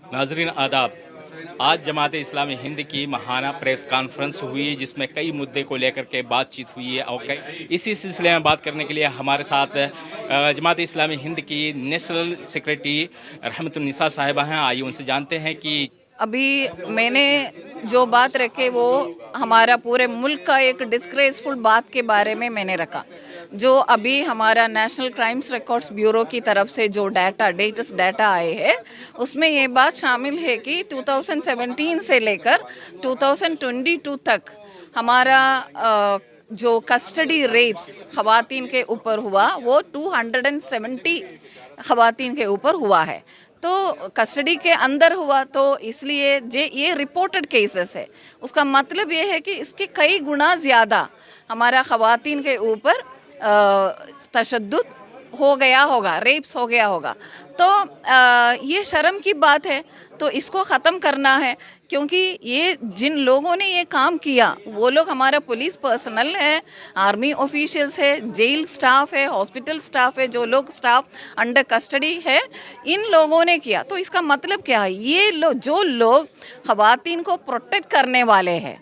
नाजरीन आदाब। आज जमात इस्लामी हिंद की महाना प्रेस कॉन्फ्रेंस हुई जिसमें कई मुद्दे को लेकर के बातचीत हुई है और इसी सिलसिले में बात करने के लिए हमारे साथ जमात इस्लामी हिंद की नेशनल सेक्रेटरी रहमतुन्निसा साहिबा हैं। आइए उनसे जानते हैं कि अभी मैंने जो बात रखे वो हमारा पूरे मुल्क का एक डिस्ग्रेसफुल बात के बारे में मैंने रखा। जो अभी हमारा नेशनल क्राइम्स रिकॉर्ड्स ब्यूरो की तरफ से जो लेटेस्ट डाटा आए हैं उसमें ये बात शामिल है कि 2017 से लेकर 2022 तक हमारा जो कस्टडी रेप्स ख़वातीन के ऊपर हुआ वो 270 ख़वातीन के ऊपर हुआ है। तो कस्टडी के अंदर हुआ तो इसलिए ये रिपोर्टेड केसेस है। उसका मतलब ये है कि इसके कई गुना ज़्यादा हमारा ख़वातीन के ऊपर तशद्दुद हो गया होगा, रेप्स हो गया होगा। तो ये शर्म की बात है, तो इसको ख़त्म करना है। क्योंकि ये जिन लोगों ने ये काम किया वो लोग हमारा पुलिस पर्सनल है, आर्मी ऑफिशियल्स है, जेल स्टाफ है, हॉस्पिटल स्टाफ है, जो लोग स्टाफ अंडर कस्टडी है, इन लोगों ने किया। तो इसका मतलब क्या है, ये जो लोग ख़वातीन को प्रोटेक्ट करने वाले हैं,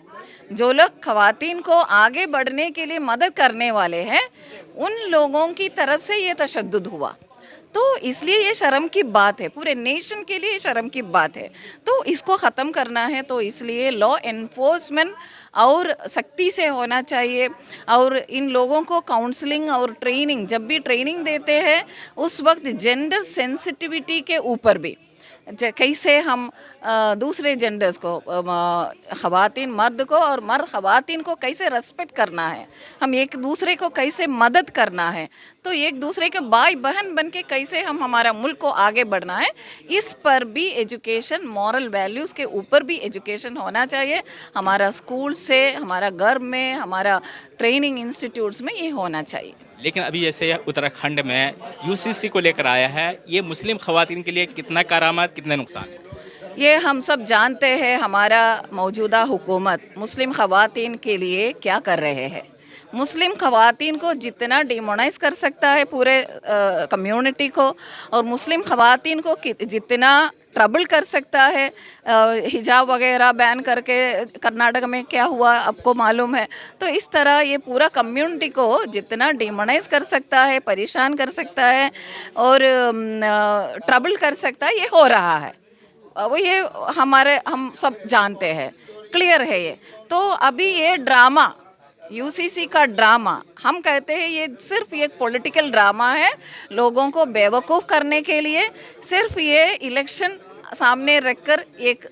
जो लोग ख़वातीन को आगे बढ़ने के लिए मदद करने वाले हैं, उन लोगों की तरफ से ये तशद्दुद हुआ। तो इसलिए ये शर्म की बात है, पूरे नेशन के लिए शर्म की बात है। तो इसको ख़त्म करना है, तो इसलिए लॉ एनफोर्समेंट और सख्ती से होना चाहिए। और इन लोगों को काउंसलिंग और ट्रेनिंग, जब भी ट्रेनिंग देते हैं उस वक्त जेंडर सेंसिटिविटी के ऊपर भी कैसे हम दूसरे जेंडर्स को, ख़वातीन मर्द को और मर्द ख़वातीन को कैसे रेस्पेक्ट करना है, हम एक दूसरे को कैसे मदद करना है, तो एक दूसरे के भाई बहन बन के कैसे हम हमारा मुल्क को आगे बढ़ना है, इस पर भी एजुकेशन, मॉरल वैल्यूज़ के ऊपर भी एजुकेशन होना चाहिए। हमारा स्कूल से, हमारा घर में, हमारा ट्रेनिंग इंस्टीट्यूट्स में ये होना चाहिए। लेकिन अभी जैसे उत्तराखंड में यूसीसी को लेकर आया है, ये मुस्लिम ख़वातीन के लिए कितना करामत, कितने नुकसान? ये हम सब जानते हैं हमारा मौजूदा हुकूमत मुस्लिम ख़वातीन के लिए क्या कर रहे हैं। मुस्लिम ख़वातीन को जितना डिमोनाइज़ कर सकता है पूरे कम्युनिटी को, और मुस्लिम ख़वातीन को जितना ट्रबल कर सकता है, हिजाब वगैरह बैन करके कर्नाटक में क्या हुआ आपको मालूम है। तो इस तरह ये पूरा कम्युनिटी को जितना डिमोनाइज़ कर सकता है, परेशान कर सकता है और ट्रबल कर सकता है, ये हो रहा है। वो ये हम सब जानते हैं, क्लियर है ये। तो अभी ये ड्रामा, यूसीसी का ड्रामा, हम कहते हैं ये सिर्फ एक पॉलिटिकल ड्रामा है, लोगों को बेवकूफ़ करने के लिए। सिर्फ ये इलेक्शन सामने रखकर एक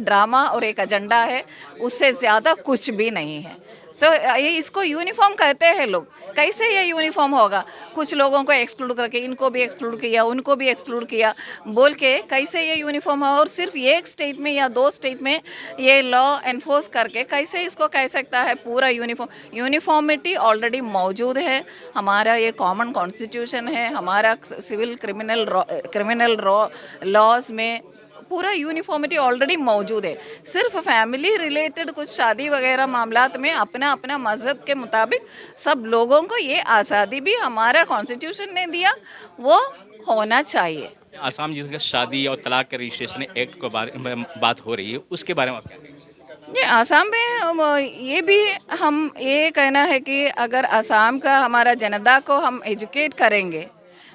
ड्रामा और एक एजेंडा है, उससे ज़्यादा कुछ भी नहीं है। ये इसको यूनिफॉर्म कहते हैं लोग। कैसे ये यूनिफॉर्म होगा? कुछ लोगों को एक्सक्लूड करके इनको भी एक्सक्लूड किया, उनको भी एक्सक्लूड किया बोल के कैसे ये यूनिफॉर्म है? और सिर्फ एक स्टेट में या दो स्टेट में ये लॉ एनफोर्स करके कैसे इसको कह सकता है पूरा यूनिफॉर्मिटी ऑलरेडी मौजूद है। हमारा ये कॉमन कॉन्स्टिट्यूशन है, हमारा सिविल क्रिमिनल लॉज में पूरा यूनिफॉर्मिटी ऑलरेडी मौजूद है। सिर्फ फैमिली रिलेटेड कुछ शादी वगैरह मामलात में अपना अपना मज़हब के मुताबिक सब लोगों को ये आज़ादी भी हमारा कॉन्स्टिट्यूशन ने दिया, वो होना चाहिए। आसाम जिसका शादी और तलाक के रजिस्ट्रेशन एक्ट के बारे में बात हो रही है, उसके बारे में आप क्या कहेंगे? ये आसाम में ये भी हम ये कहना है कि अगर आसाम का हमारा जनता को हम एजुकेट करेंगे,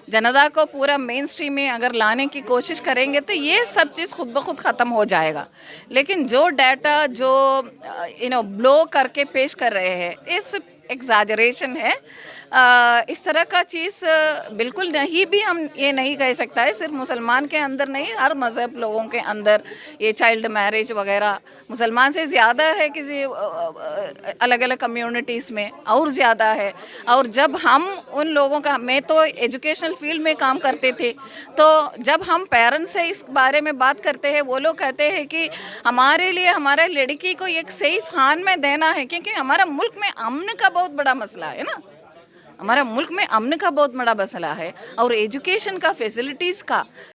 जनता को पूरा मेन स्ट्रीम में अगर लाने की कोशिश करेंगे तो ये सब चीज़ खुद ब खुद ख़त्म हो जाएगा। लेकिन जो डाटा जो ब्लो करके पेश कर रहे हैं, ये सिर्फ एग्जैजरेशन है। इस तरह का चीज़ बिल्कुल नहीं, भी हम ये नहीं कह सकता है। सिर्फ मुसलमान के अंदर नहीं, हर मज़हब लोगों के अंदर ये चाइल्ड मैरिज वगैरह मुसलमान से ज़्यादा है, किसी अलग अलग कम्युनिटीज़ में और ज़्यादा है। और जब हम उन लोगों का, मैं तो एजुकेशनल फील्ड में काम करते थे, तो जब हम पेरेंट्स से इस बारे में बात करते हैं, वो लोग कहते हैं कि हमारे लिए हमारा लड़की को एक सेफ हान में देना है, क्योंकि हमारा मुल्क में अमन का बहुत बड़ा मसला है ना, हमारा मुल्क में अमन का बहुत बड़ा मसला है और एजुकेशन का, फैसिलिटीज़ का